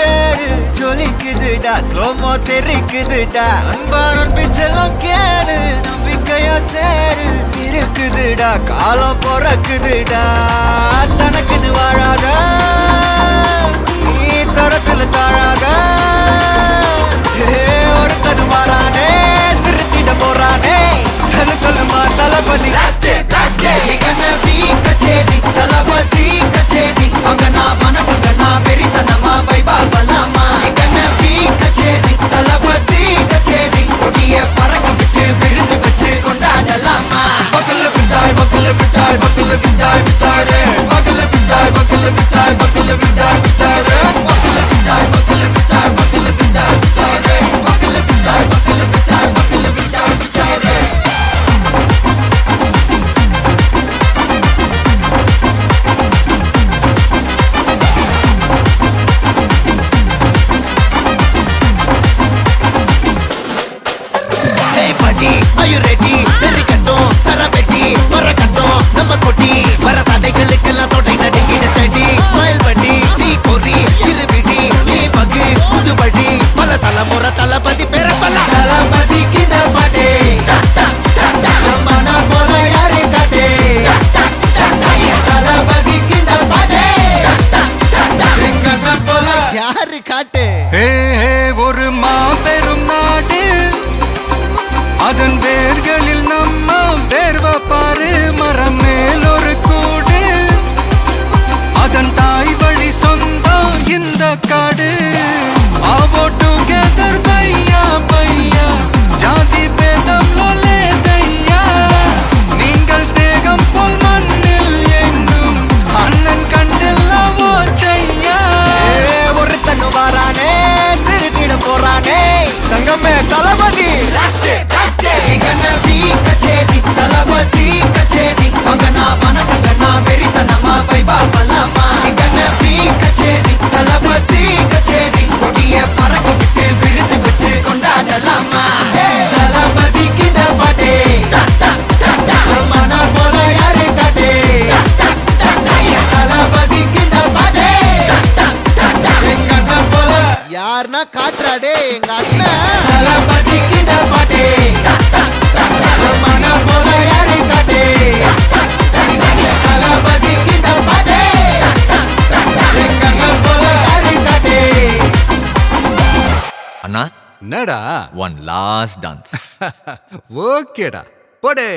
பேரு ஜொலிக்குதுடா ஸ்லோமோ தெரிக்குதுடா அன்பாரன் பிச்செல்லாம் கேளு நம்பிக்கையா சேரு இருக்குதுடா காலம் பொறக்குதுடா தனக்குன்னு வாழாத நீ தரத்துல தாழாத ஒருத்தது மாறானே திருத்திட போறானே தனு சொல்லுமா தளபதி கச்சேரி தளபதி கச்சேரி அங்கனா மனசுங்கனா வெறித்தனமா வைபா பலாமா கண்ணபி கச்சேரி தளபதி கச்சேரி கொடிய பறக்க விட்டு விருந்து வச்சு கொண்டாடலாமா பக்கல விட்டாய் பக்கல விட்டாய் பக்கல விட்டாய் விட்டாரே பக்கல விட்டாய் பக்கல விட்டாய் பக்கல விட்டாய் விட்டாரே பக்கல விட்டாய் பக்கல விட்டாய் பக்கல விட்டாய் விட்டாரே பக்கல விட்டாய் பக்கல விட்டாய் பக்கல விட்டாய் விட்டாரே Are you ready? Very கட்டும் சரபெட்டி வர கட்டும் நம்ம கொட்டி வர தடைகளுக்கெல்லாம் தொட்டை நடுங்கிட ஸ்டடி ஸ்மைல் பண்ணி நீ கொறி இருபிடி நீ பகு புதுபடி பல தலைமுறை தளபதி பேர சொல்ல தளபதிக்கு இந்த பாட்டே மன போல யாரு காட்டே தளபதிக்கு இந்த பாட்டே எங்க போல யாரு காட்டே ஒரு மாபெரும் நாடு அதன் வேர்களில் நம்ம வேர்வ பாரு மரம் மேல் ஒரு கூடு அதன் தாய் வழி சொந்தம் இந்த காடு ஆவோ டுகெதர் பையா பையா ஜாதி பேதம் லோலே தையா நீங்கள் ஸ்நேகம் போல் மண்ணில் எங்கும் அண்ணன் கண்டெல்லாவோ செய்யா ஒருத்தனு வாரானே திருத்திட போறானே தங்கமே தளபதி கண்ணபி கச்சேரி தளபதி கச்சேரி அங்கனா மனசங்கனா வெறித்தனமா வைபா பலாமா கண்ணபி கச்சேரி தளபதி கச்சேரி கொடிய பறக்க விட்டு விருந்து வச்சு கொண்டாடலாமா தளபதிக்கு இந்த பாட்டே மன போல யாரு காட்டே தளபதிக்கு இந்த பாட்டே எங்க அண்ணன் போல யாருன்னா காட்டுறாடே எங்க அண்ணன் தளபதிக்கு இந்த பாட்டே மன போல யாரு காட்டே தளபதிக்கு இந்த பாட்டே எங்க அண்ணன் போல யாரு காட்டே அண்ணா என்னடா ஒன் லாஸ்ட் டான்ஸ் ஓகேடா போடே